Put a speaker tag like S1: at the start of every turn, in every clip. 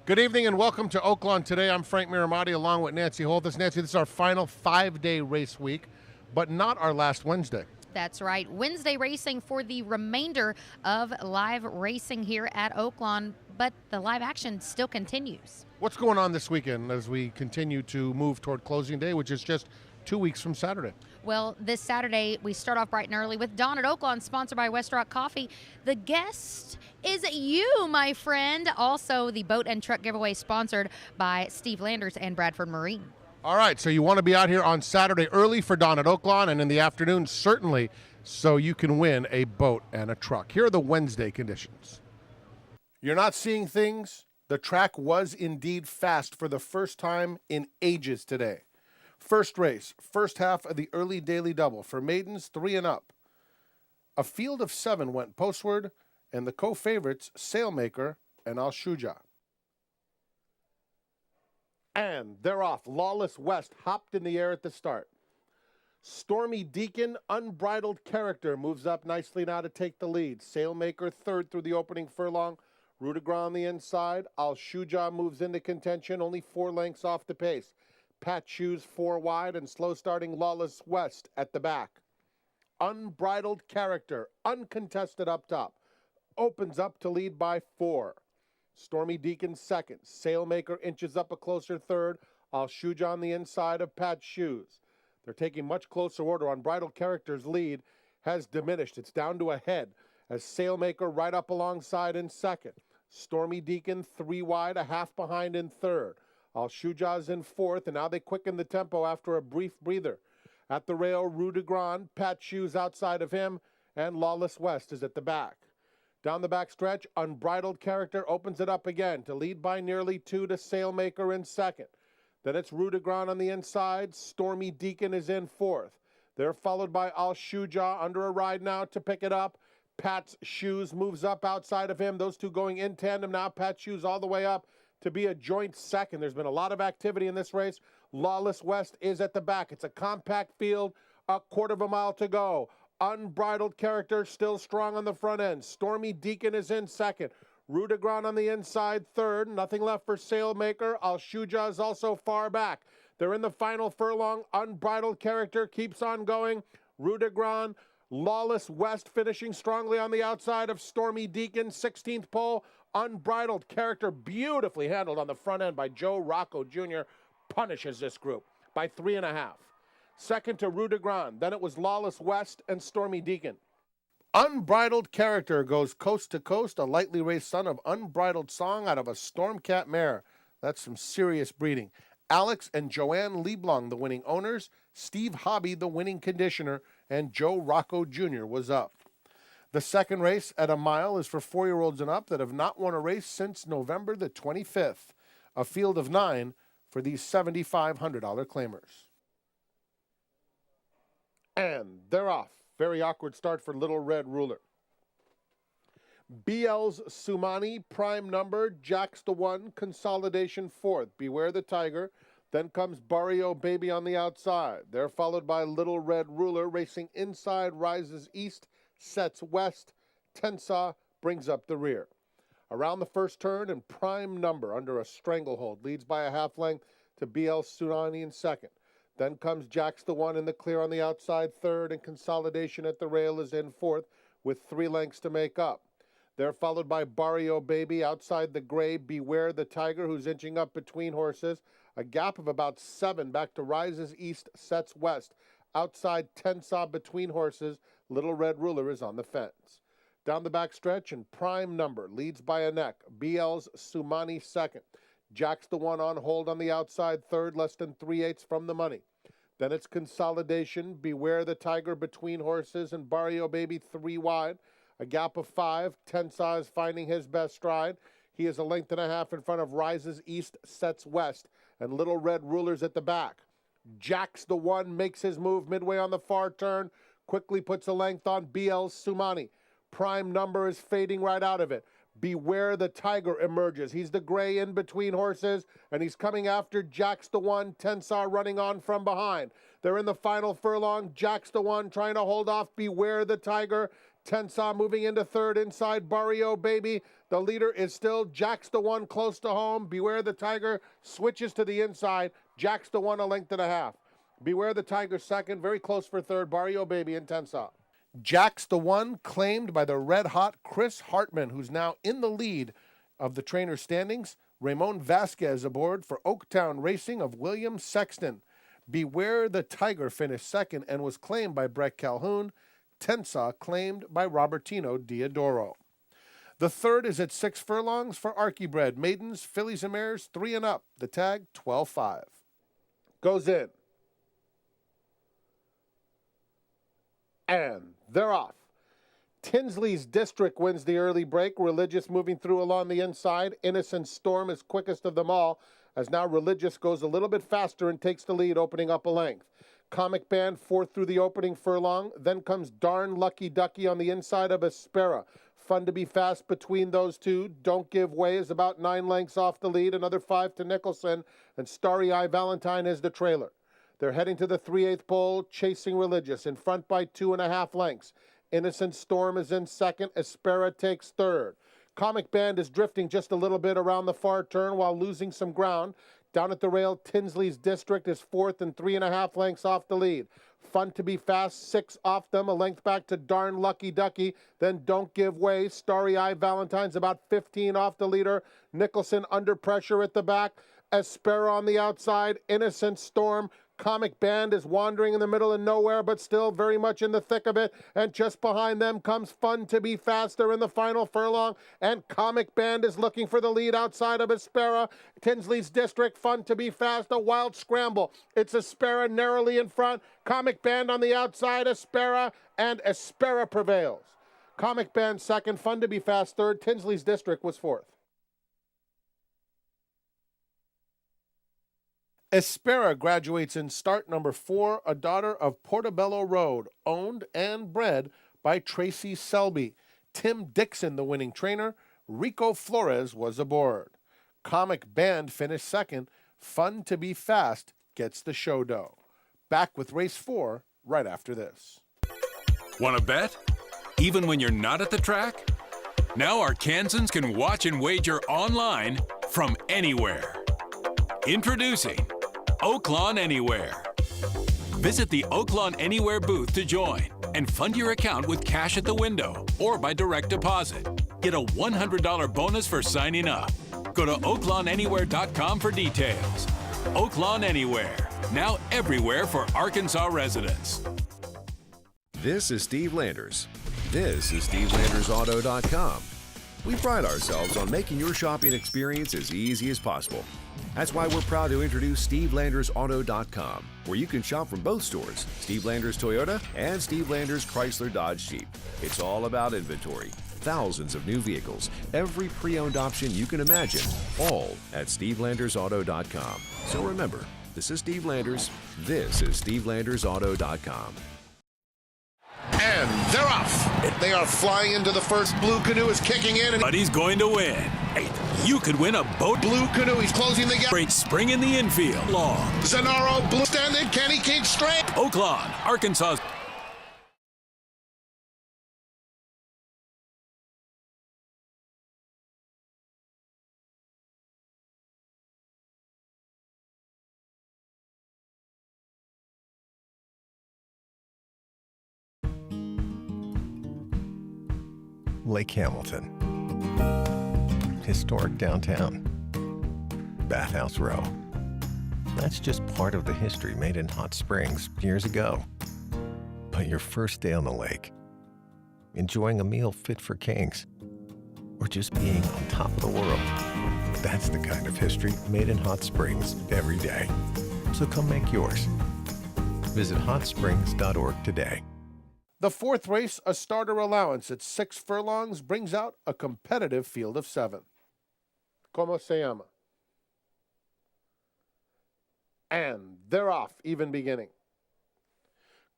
S1: Good evening and welcome to Oaklawn today. I'm Frank Miramati along with Nancy Holthus. Nancy, this is our final 5-day race week, but not our last Wednesday.
S2: That's right. Wednesday racing for the remainder of live racing here at Oaklawn, but the live action still continues.
S1: What's going on this weekend as we continue to move toward closing day, which is just 2 weeks from Saturday?
S2: Well, this Saturday, we start off bright and early with Dawn at Oaklawn, sponsored by West Rock Coffee. The guest is you, my friend. Also, the boat and truck giveaway sponsored by Steve Landers and Bradford Marine.
S1: All right, so you want to be out here on Saturday early for Dawn at Oaklawn, and in the afternoon, certainly, so you can win a boat and a truck. Here are the Wednesday conditions. You're not seeing things. The track was indeed fast for the first time in ages today. First race, first half of the early daily double for maidens 3 and up. A field of 7 went postward, and the co-favorites, Sailmaker and Al Shuja. And they're off. Lawless West hopped in the air at the start. Stormy Deacon, Unbridled Character, moves up nicely now to take the lead. Sailmaker third through the opening furlong. Rue de Gras on the inside. Al Shuja moves into contention, only 4 lengths off the pace. Pat Shoes 4 wide and slow starting Lawless West at the back. Unbridled Character, uncontested up top, opens up to lead by 4. Stormy Deacon second. Sailmaker inches up a closer third. Al Shuja on the inside of Pat Shoes. They're taking much closer order. Unbridled Character's lead has diminished. It's down to a head as Sailmaker right up alongside in second. Stormy Deacon 3 wide, a half behind in third. Al Shuja's in fourth, and now they quicken the tempo after a brief breather. At the rail, Rue de Gras, Pat Shoes outside of him, and Lawless West is at the back. Down the back stretch, Unbridled Character opens it up again to lead by nearly 2 to Sailmaker in second. Then it's Rue de Gras on the inside. Stormy Deacon is in fourth. They're followed by Al Shuja under a ride now to pick it up. Pat's Shoes moves up outside of him. Those two going in tandem now. Pat Shoes all the way up to be a joint second. There's been a lot of activity in this race. Lawless West is at the back. It's a compact field, a quarter of a mile to go. Unbridled Character still strong on the front end. Stormy Deacon is in second. Rue de Gras on the inside third. Nothing left for Sailmaker. Al Shuja is also far back. They're in the final furlong. Unbridled Character keeps on going. Rue de Gras, Lawless West finishing strongly on the outside of Stormy Deacon. 16th pole. Unbridled Character, beautifully handled on the front end by Joe Rocco Jr., punishes this group by 3.5. Second to Rue de Gras. Then it was Lawless West and Stormy Deacon. Unbridled Character goes coast to coast, a lightly raced son of Unbridled Song out of a Stormcat mare. That's some serious breeding. Alex and Joanne Leblong, the winning owners. Steve Hobby, the winning conditioner. And Joe Rocco Jr. was up. The second race at a mile is for 4-year-olds and up that have not won a race since November the 25th. A field of 9 for these $7,500 claimers. And they're off. Very awkward start for Little Red Ruler. BL's Sumani, prime number, Jack's the 1, consolidation 4th. Beware the Tiger. Then comes Barrio Baby on the outside. They're followed by Little Red Ruler, racing inside, rises east, sets west. Tensaw brings up the rear. Around the first turn and prime number under a stranglehold. Leads by a half length to BL Sunani in second. Then comes Jack's the 1 in the clear on the outside third, and consolidation at the rail is in fourth with 3 lengths to make up. They're followed by Barrio Baby outside the gray. Beware the Tiger, who's inching up between horses. A gap of about 7 back to rises east, sets west. Outside Tensaw between horses. Little Red Ruler is on the fence. Down the back stretch and prime number leads by a neck. BL's Sumani second. Jack's the 1 on hold on the outside third, less than 3/8 from the money. Then it's consolidation. Beware the Tiger between horses and Barrio Baby 3 wide. A gap of 5. Tensaw is finding his best stride. He is a length and a half in front of rises east, sets west, and Little Red Ruler's at the back. Jack's the 1 makes his move midway on the far turn. Quickly puts a length on BL's Sumani. Prime number is fading right out of it. Beware the Tiger emerges. He's the gray in between horses, and he's coming after Jack's the 1. Tensaw running on from behind. They're in the final furlong. Jack's the 1 trying to hold off. Beware the Tiger. Tensaw moving into third inside Barrio Baby. The leader is still Jack's the one close to home. Beware the Tiger switches to the inside. Jack's the one a length and a half. Beware the Tiger second, very close for third. Barrio Baby and Tensaw. Jack's the one claimed by the red-hot Chris Hartman, who's now in the lead of the trainer standings. Ramon Vasquez aboard for Oaktown Racing of William Sexton. Beware the Tiger finished second and was claimed by Brett Calhoun. Tensaw claimed by Robertino Diodoro. The third is at 6 furlongs for Archibred. Maidens, fillies and mares, 3 and up. The tag, 12-5. Goes in. And they're off. Tinsley's District wins the early break. Religious moving through along the inside. Innocent Storm is quickest of them all, as now Religious goes a little bit faster and takes the lead, opening up a length. Comic Band fourth through the opening furlong. Then comes Darn Lucky Ducky on the inside of Aspera. Fun to be fast between those two. Don't Give Way is about 9 lengths off the lead. Another 5 to Nicholson. And Starry Eye Valentine is the trailer. They're heading to the 3/8 pole, chasing Religious. In front by 2.5 lengths. Innocent Storm is in second. Aspera takes third. Comic Band is drifting just a little bit around the far turn while losing some ground. Down at the rail, Tinsley's District is fourth and 3.5 lengths off the lead. Fun to be fast, 6 off them, a length back to Darn Lucky Ducky. Then Don't Give Way. Starry Eye Valentine's about 15 off the leader. Nicholson under pressure at the back. Aspera on the outside. Innocent Storm. Comic Band is wandering in the middle of nowhere, but still very much in the thick of it. And just behind them comes Fun to Be Faster in the final furlong. And Comic Band is looking for the lead outside of Aspera. Tinsley's District, Fun to Be Fast, a wild scramble. It's Aspera narrowly in front. Comic Band on the outside, Aspera, and Aspera prevails. Comic Band second, Fun to Be Fast third. Tinsley's District was fourth. Aspera graduates in start number 4, a daughter of Portobello Road, owned and bred by Tracy Selby. Tim Dixon, the winning trainer. Rico Flores was aboard. Comic Band finished second. Fun to Be Fast gets the show dough. Back with race 4 right after this.
S3: Want to bet? Even when you're not at the track? Now Arkansans can watch and wager online from anywhere. Introducing Oaklawn Anywhere. Visit the Oaklawn Anywhere booth to join and fund your account with cash at the window or by direct deposit. Get a $100 bonus for signing up. Go to oaklawnanywhere.com for details. Oaklawn Anywhere, now everywhere for Arkansas residents.
S4: This is Steve Landers. This is SteveLandersAuto.com. We pride ourselves on making your shopping experience as easy as possible. That's why we're proud to introduce SteveLandersAuto.com, where you can shop from both stores, Steve Landers Toyota and Steve Landers Chrysler Dodge Jeep. It's all about inventory. Thousands of new vehicles, every pre-owned option you can imagine, all at SteveLandersAuto.com. So remember, this is Steve Landers. This is SteveLandersAuto.com.
S1: And they're off. They are flying into the first. Blue Canoe is kicking in.
S3: But he's going to win. Hey, you could win a boat.
S1: Blue Canoe, he's closing the gap.
S3: Great spring in the infield. Long.
S1: Zanaro, Blue standing. Kenny King straight.
S3: Oaklawn, Arkansas.
S5: Lake Hamilton. Historic downtown. Bathhouse Row. That's just part of the history made in Hot Springs years ago. But your first day on the lake, enjoying a meal fit for kings, or just being on top of the world, that's the kind of history made in Hot Springs every day. So come make yours. Visit hotsprings.org today.
S1: The fourth race, a starter allowance at 6 furlongs, brings out a competitive field of 7. Como se llama? And they're off, even beginning.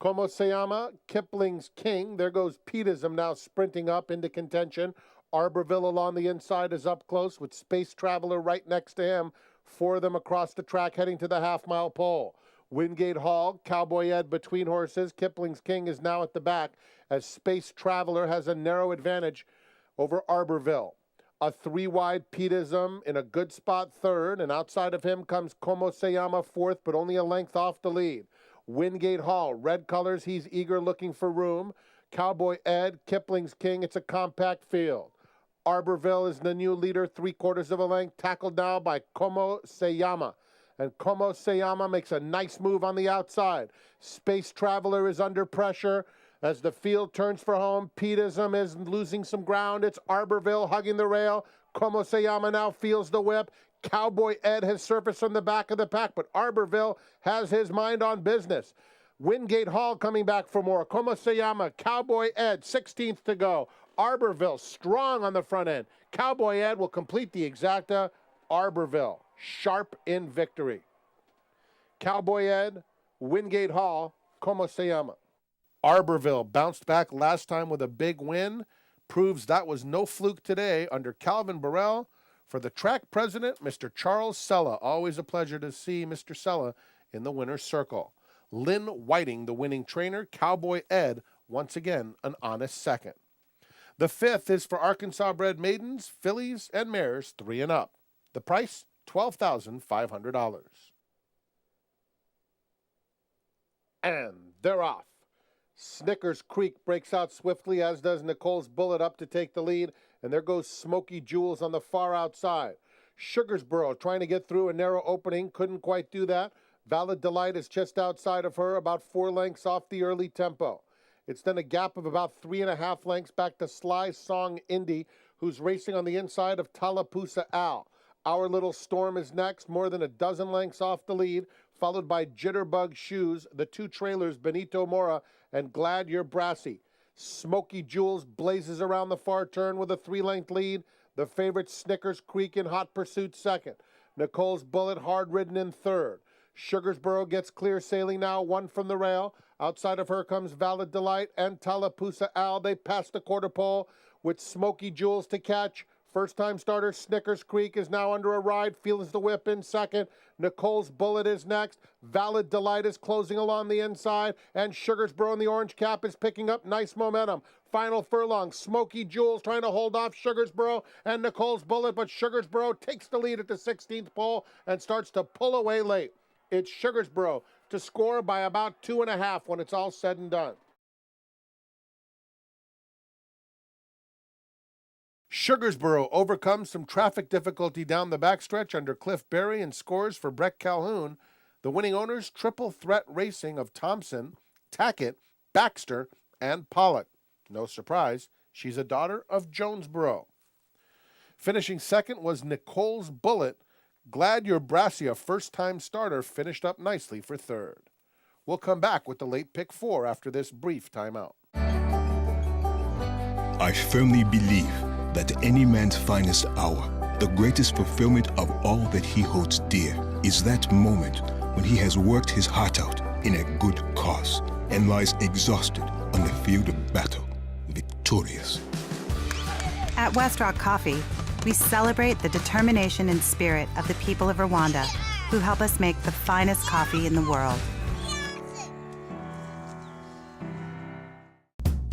S1: Como se llama? Kipling's King. There goes Petism now sprinting up into contention. Arborville along the inside is up close with Space Traveler right next to him. 4 of them across the track heading to the half-mile pole. Wingate Hall, Cowboy Ed between horses. Kipling's King is now at the back as Space Traveler has a narrow advantage over Arborville. A 3-wide Petism in a good spot third, and outside of him comes Como Se Llama fourth, but only a length off the lead. Wingate Hall, red colors, he's eager looking for room. Cowboy Ed, Kipling's King, it's a compact field. Arborville is the new leader, 3/4 of a length, tackled now by Como Se Llama. And Como Se Llama makes a nice move on the outside. Space Traveler is under pressure as the field turns for home. Petism is losing some ground. It's Arborville hugging the rail. Como Se Llama now feels the whip. Cowboy Ed has surfaced from the back of the pack, but Arborville has his mind on business. Wingate Hall coming back for more. Como Se Llama, Cowboy Ed, 16th to go. Arborville strong on the front end. Cowboy Ed will complete the exacta. Arborville sharp in victory. Cowboy Ed, Wingate Hall, Como Se Llama. Arborville bounced back last time with a big win. Proves that was no fluke today under Calvin Burrell. For the track president, Mr. Charles Sella. Always a pleasure to see Mr. Sella in the winner's circle. Lynn Whiting, the winning trainer. Cowboy Ed, once again, an honest second. The 5th is for Arkansas-bred maidens, fillies, and mares 3 and up. The price, $12,500. And they're off. Snickers Creek breaks out swiftly, as does Nicole's Bullet up to take the lead, and there goes Smoky Jewels on the far outside. Sugarsboro trying to get through a narrow opening, couldn't quite do that. Valid Delight is just outside of her, about 4 lengths off the early tempo. It's then a gap of about 3.5 lengths back to Sly Song Indy, who's racing on the inside of Tallapoosa Al. Our Little Storm is next, more than a dozen lengths off the lead, followed by Jitterbug Shoes, the 2 trailers Benito Mora, and Glad You're Brassy. Smoky Jewels blazes around the far turn with a 3-length lead. The favorite Snickers Creek in hot pursuit second. Nicole's Bullet hard-ridden in third. Sugarsboro gets clear sailing now, 1 from the rail. Outside of her comes Valid Delight and Tallapoosa Al. They pass the quarter pole with Smoky Jewels to catch. First-time starter Snickers Creek is now under a ride, feels the whip in second. Nicole's Bullet is next. Valid Delight is closing along the inside, and Sugarsboro in the orange cap is picking up nice momentum. Final furlong, Smoky Jewels trying to hold off Sugarsboro and Nicole's Bullet, but Sugarsboro takes the lead at the 16th pole and starts to pull away late. It's Sugarsboro to score by about 2.5 when it's all said and done. Sugarsboro overcomes some traffic difficulty down the backstretch under Cliff Berry and scores for Breck Calhoun. The winning owners, Triple Threat Racing of Thompson, Tackett, Baxter, and Pollock. No surprise, she's a daughter of Jonesboro. Finishing second was Nicole's Bullet. Glad You're Brassy, a first-time starter, finished up nicely for third. We'll come back with the late pick 4 after this brief timeout.
S6: I firmly believe that any man's finest hour, the greatest fulfillment of all that he holds dear, is that moment when he has worked his heart out in a good cause and lies exhausted on the field of battle, victorious.
S7: At Westrock Coffee, we celebrate the determination and spirit of the people of Rwanda, who help us make the finest coffee in the world.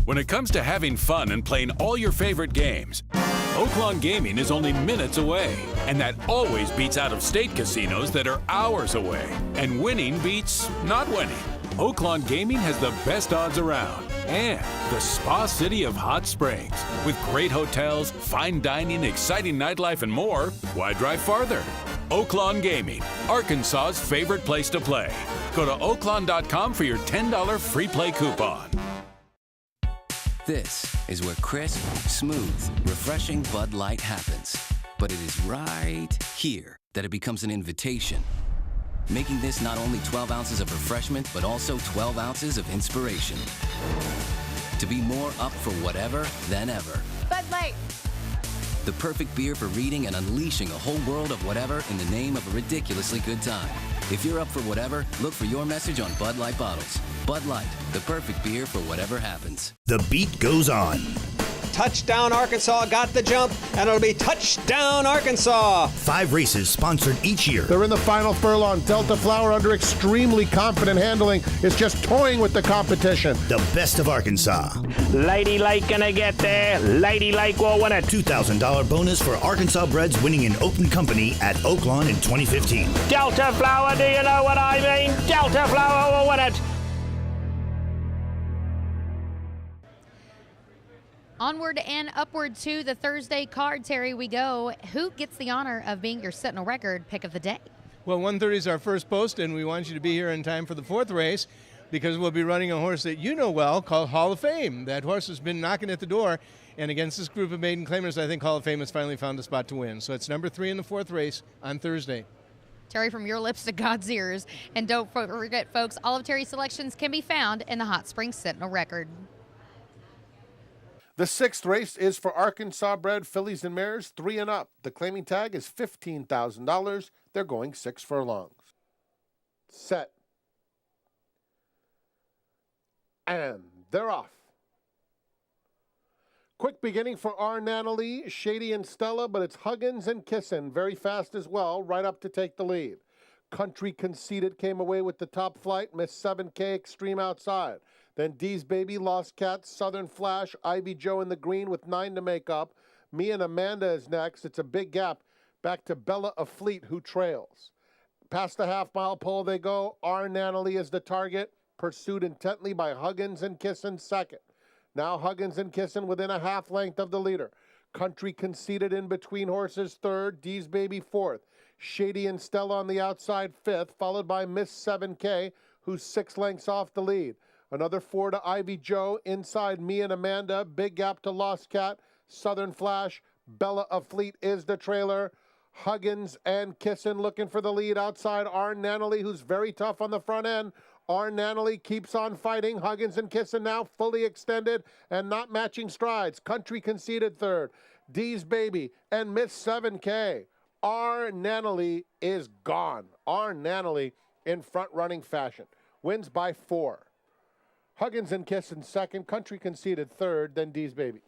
S3: When it comes to having fun and playing all your favorite games, Oaklawn Gaming is only minutes away, and that always beats out-of-state casinos that are hours away. And winning beats not winning. Oaklawn Gaming has the best odds around, and the spa city of Hot Springs. With great hotels, fine dining, exciting nightlife, and more, why drive farther? Oaklawn Gaming, Arkansas's favorite place to play. Go to oaklawn.com for your $10 free play coupon.
S8: This is where crisp, smooth, refreshing Bud Light happens. But it is right here that it becomes an invitation. Making this not only 12 ounces of refreshment, but also 12 ounces of inspiration. To be more up for whatever than ever.
S9: Bud Light.
S8: The perfect beer for reading and unleashing a whole world of whatever in the name of a ridiculously good time. If you're up for whatever, look for your message on Bud Light bottles. Bud Light, the perfect beer for whatever happens.
S10: The beat goes on.
S9: Touchdown Arkansas got the jump, and it'll be touchdown Arkansas.
S10: 5 races sponsored each year.
S1: They're in the final furlong. Delta Flower, under extremely confident handling, is just toying with the competition.
S10: The best of Arkansas.
S11: Lady Lake gonna get there. Lady Lake will win it.
S10: $2,000 bonus for Arkansas breds winning in open company at Oaklawn in 2015.
S11: Delta Flower, do you know what I mean? Delta Flower will win it.
S2: Onward and upward to the Thursday card, Terry, we go. Who gets the honor of being your Sentinel record pick of the day?
S12: Well, 1:30 is our first post, and we want you to be here in time for the 4th race because we'll be running a horse that you know well called Hall of Fame. That horse has been knocking at the door, and against this group of maiden claimers, I think Hall of Fame has finally found a spot to win. So it's number 3 in the 4th race on Thursday.
S2: Terry, from your lips to God's ears. And don't forget, folks, all of Terry's selections can be found in the Hot Springs Sentinel record.
S1: The 6th race is for Arkansas bred fillies and mares 3 and up. The claiming tag is $15,000. They're going 6 furlongs. Set. And they're off. Quick beginning for R. Nanalee, Shady and Stella, but it's Huggins and Kissin, very fast as well, right up to take the lead. Country Conceited came away with the top flight, Miss 7K Extreme outside. Then Dee's Baby, Lost Cat, Southern Flash, Ivy Joe in the green with 9 to make up. Me and Amanda is next. It's a big gap back to Bella of Fleet, who trails. Past the half-mile pole they go. R. Nanalee is the target, pursued intently by Huggins and Kissin second. Now Huggins and Kissin within a half length of the leader. Country Conceited in between horses third. Dee's Baby fourth. Shady and Stella on the outside fifth, followed by Miss 7K, who's 6 lengths off the lead. Another 4 to Ivy Joe. Inside, Me and Amanda. Big gap to Lost Cat. Southern Flash. Bella of Fleet is the trailer. Huggins and Kissin looking for the lead outside. R. Nanalee, who's very tough on the front end. R. Nanalee keeps on fighting. Huggins and Kissin now fully extended and not matching strides. Country Conceited third. Dee's Baby and Miss 7K. R. Nanalee is gone. R. Nanalee in front-running fashion. Wins by 4. Huggins and Kissin second. Country Conceited third. Then Dee's Baby.